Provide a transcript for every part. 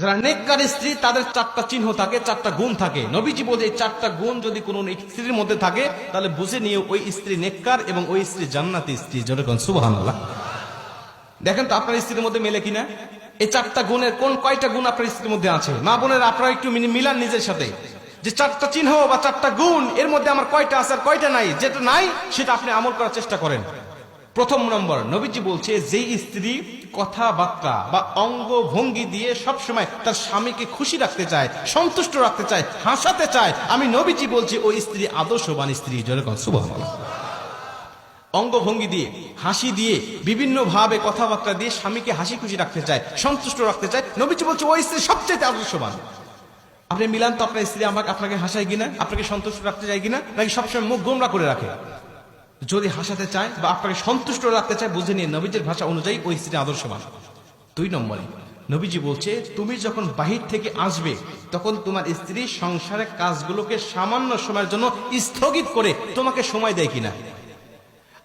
যারা নেককার স্ত্রী তাদের চারটা চিহ্ন থাকে, চারটা গুণ থাকে। নবীজি বলে এই চারটা গুণ যদি কোনো স্ত্রীর মধ্যে থাকে তাহলে বুঝে নিয়ে ওই স্ত্রী নেককার এবং ওই স্ত্রী জান্নাতি স্ত্রী। যেরকম সুবহানাল্লাহ। দেখেন তো আপনার স্ত্রীর মধ্যে মেলে কিনা এই চারটা গুণের কয়টা গুণ আপনার স্ত্রীর মধ্যে আছে? মা বোনের আপনারা একটু মিলান নিজের সাথে, যে চারটা চিহ্ন বা চারটা গুণ এর মধ্যে আমার কয়টা আছে আর কয়টা নাই। যেটা নাই সেটা আপনি আমল করার চেষ্টা করেন। প্রথম নম্বর, নবীজি বলছে যেই স্ত্রী কথাবার্তা বা অঙ্গ ভঙ্গি দিয়ে সবসময় তার স্বামীকে খুশি রাখতে চায়, সন্তুষ্ট রাখতে চায়, হাসাতে চায়, আমি নবীজি বলছি ওই স্ত্রী আদর্শবান স্ত্রী। যেরকম সুবহানাল্লাহ। অঙ্গভঙ্গি দিয়ে, হাসি দিয়ে, বিভিন্ন ভাবে কথাবার্তা দিয়ে স্বামীকে হাসি খুশি রাখতে চায়, সন্তুষ্ট রাখতে চায়, নবীজি বলছে ওই স্ত্রী সবচেয়ে আদর্শবান। আপনি মিলান তো আপনার স্ত্রী আপনাকে হাসায় কিনা, আপনাকে সন্তুষ্ট রাখতে চায় কিনা, নাকি সবসময় মুখ গোমরা করে রাখে? যদি হাসাতে চায় বা আপনাকে সন্তুষ্ট রাখতে চায় বুঝে নিয়ে নবীজির ভাষা অনুযায়ী ওই স্ত্রী আদর্শবান। 2 নম্বরে নবীজি বলছে তুমি যখন বাহির থেকে আসবে তখন তোমার স্ত্রী সংসারের কাজগুলোকে সামান্য সময়ের জন্য স্থগিত করে তোমাকে সময় দেয় কিনা।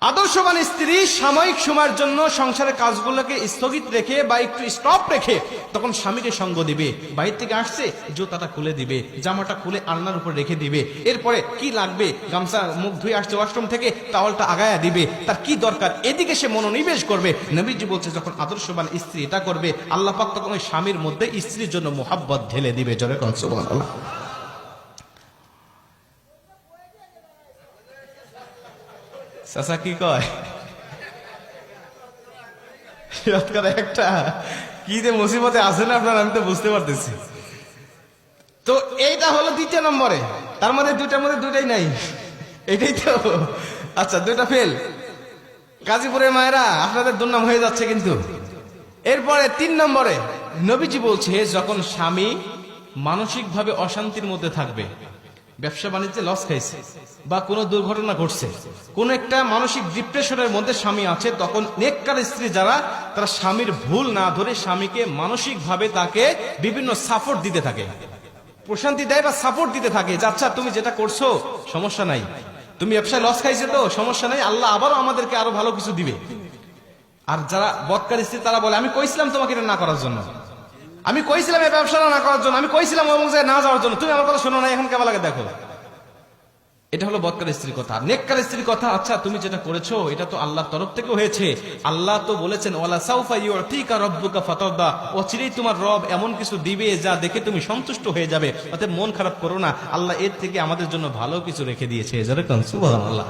আদর্শবান স্ত্রী সাময়িক সময়ের জন্য সংসারের কাজগুলোকে স্থগিত রেখে বা একটু স্টপ রেখে তখন স্বামীকে সঙ্গ দিবে। বাইরে থেকে আসছে জুতাটা খুলে দিবে, জামাটা খুলে আলনার উপর রেখে দিবে, এরপরে কি লাগবে গামছা মুখ ধুয়ে আসছে ওয়াশরুম থেকে টাওয়ালটা আগায়া দিবে, তার কি দরকার এদিকে সে মনোনিবেশ করবে। নবীজি বলছে যখন আদর্শবান স্ত্রী এটা করবে আল্লাহ পাক তখন ওই স্বামীর মধ্যে স্ত্রীর জন্য মোহাব্বত ঢেলে দিবে। জোরে কোন সুবহানাল্লাহ। চাচা কি কয় একটা কি যে মুসিবতে আছেন আপনার, আমি তো বুঝতে পারতেছি। তো এইটা হলো 2 নম্বরে, তার মধ্যে 2টার মধ্যে 2টাই নাই, এটাই তো। আচ্ছা 2টা ফেল। গাজীপুরের মায়েরা আপনাদের দুর্নাম হয়ে যাচ্ছে কিন্তু। এরপরে 3 নম্বরে নবীজি বলছে যখন স্বামী মানসিক ভাবে অশান্তির মধ্যে থাকবে, ব্যবসা বাণিজ্যে লস খাইছে বা কোনো দুর্ঘটনা ঘটছে, কোন একটা মানসিক ডিপ্রেশনের মধ্যে স্বামী আছে, তখন নেককার স্ত্রী যারা তারা স্বামীর ভুল না ধরে স্বামীকে মানসিক ভাবে তাকে বিভিন্ন সাপোর্ট দিতে থাকে, প্রশান্তি দেয় বা সাপোর্ট দিতে থাকে যে আচ্ছা তুমি যেটা করছো সমস্যা নাই, তুমি ব্যবসায় লস খাইছে তো সমস্যা নাই, আল্লাহ আবারও আমাদেরকে আরো ভালো কিছু দিবে। আর যারা বদকার স্ত্রী তারা বলে আমি কইছিলাম তোমাকে এটা না করার জন্য, আমি কইছিলাম এই ব্যবসাটা না করার জন্য, আমি কইছিলাম ওই জায়গায় না যাওয়ার জন্য, তুমি আমার কথা শোনো না, এখন কেমন লাগে দেখো। এটা হলো বদকার স্ত্রীর কথা। নেককার স্ত্রীর কথা আচ্ছা তুমি যেটা করেছো এটা তো আল্লাহর তরফ থেকে হয়েছে, আল্লাহ তো বলেছেন ওয়ালা সাউফা ইউতিকা রাব্বুকা ফাতারদা, অচিরেই তোমার রব এমন কিছু দিবে যা দেখে তুমি সন্তুষ্ট হয়ে যাবে, অতএব মন খারাপ করো না, আল্লাহ এর থেকে আমাদের জন্য ভালো কিছু রেখে দিয়েছে। যেরকম সুবহানাল্লাহ।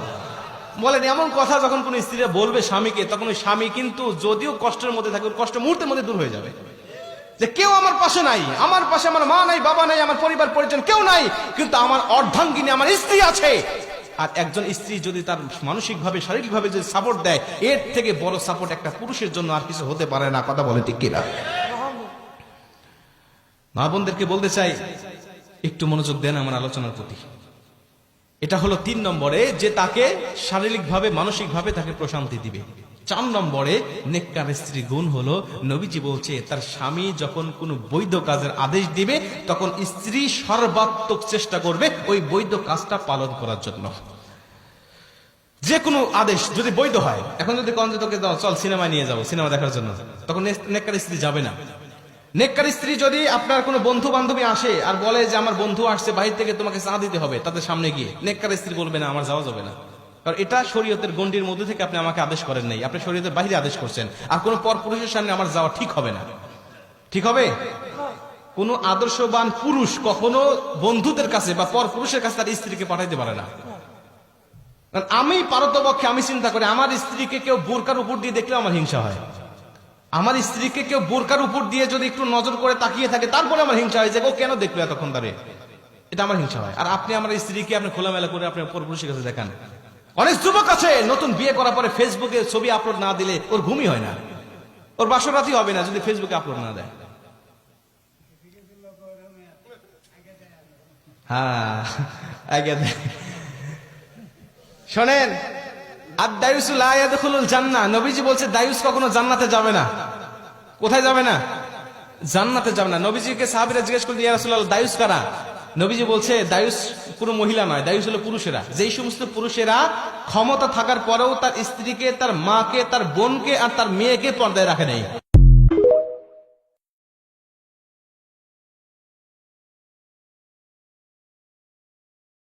বলেন এমন কথা যখন কোন স্ত্রীরা বলবে স্বামীকে, তখন ওই স্বামী কিন্তু যদিও কষ্টের মধ্যে থাকে কষ্ট মুহূর্তের মধ্যে দূর হয়ে যাবে, যে কেউ আমার পাশে নাই, আমার পাশে আমার মা নাই, বাবা নাই, আমার পরিবার পরিজন কেউ নাই, কিন্তু আমার অর্ধাঙ্গিনী আমার স্ত্রী আছে। আর একজন স্ত্রী যদি তার মানসিক ভাবে শারীরিক ভাবে যদি সাপোর্ট দেয়, এর থেকে বড় সাপোর্ট একটা পুরুষের জন্য আর কিছু হতে পারে না। কথা বলে ঠিক কিনা? মা বোনদেরকে বলতে চাই একটু মনোযোগ দেন আমার আলোচনার প্রতি। এটা হলো 3 নম্বরে যে তাকে শারীরিক ভাবে মানসিক ভাবে তাকে প্রশান্তি দিবে। 4 নম্বরে নেককার স্ত্রী গুণ হলো নবীজি বলছে তার স্বামী যখন কোনো বৈধ কাজের আদেশ দিবে তখন স্ত্রী সর্বাত্মক চেষ্টা করবে ওই বৈধ কাজটা পালন করার জন্য। যে কোনো আদেশ যদি বৈধ হয়, এখন যদি কনজে তোকে চল সিনেমা নিয়ে যাবো, সিনেমা দেখার জন্য, তখন নেককার স্ত্রী যাবে না। নেককার স্ত্রী যদি আপনার কোনো বন্ধু বান্ধবী আসে আর বলে যে আমার বন্ধু আসছে বাহির থেকে তোমাকে চা দিতে হবে, তাদের সামনে গিয়ে নেককার স্ত্রী বলবে না আমার যাওয়া যাবে না, কারণ এটা শরীয়তের গণ্ডির মধ্যে থেকে আপনি আমাকে আদেশ করেন নাই, আপনি শরীয়তের বাইরে আদেশ করছেন। আর কোন পরপুরুষের সামনে আমার যাওয়া ঠিক হবে না। ঠিক হবে? কোন আদর্শবান পুরুষ কখনো বন্ধুদের কাছে বা পরপুরুষের কাছে তার স্ত্রীকে পাঠাইতে পারে না। আমি পারতপক্ষে আমি চিন্তা করি আমার স্ত্রীকে কেউ বোরকার উপর দিয়ে দেখলেও আমার হিংসা হয়। আমার স্ত্রীকে কেউ বোরকার উপর দিয়ে যদি একটু নজর করে তাকিয়ে থাকে তারপরে আমার হিংসা হয় যে ও কেন দেখলো এতক্ষণ ধরে, এটা আমার হিংসা হয়। আর আপনি আমার স্ত্রীকে আপনি খোলামেলা করে আপনি পরপুরুষের কাছে দেখান। অনেক যুবক আছে নতুন বিয়ে করার পরে ফেসবুকে ছবি আপলোড না দিলে ওর ঘুমই হয় না, ওর বাসরাতই হবে না যদি ফেসবুকে আপলোড না দেয়। হ্যাঁ আগে শোনেন, আর দায়ুস লা ইয়াদখুলুল জান্নাহ, নবীজি বলছে দায়ুস কখনো জান্নাতে যাবে না। কোথায় যাবে না? জান্নাতে যাবে না। নবীজিকে সাহাবীরা জিজ্ঞেস করলেন ইয়া রাসূলুল্লাহ দায়ুস কারা? নবীজি বলছে দায়ুস কোনো মহিলা নয়, দায়ুস হলো পুরুষেরা। যেই সমস্ত পুরুষেরা ক্ষমতা থাকার পরেও তার স্ত্রীকে, তার মাকে, তার বোনকে আর তার মেয়েকে পর্দায় রাখে নাই।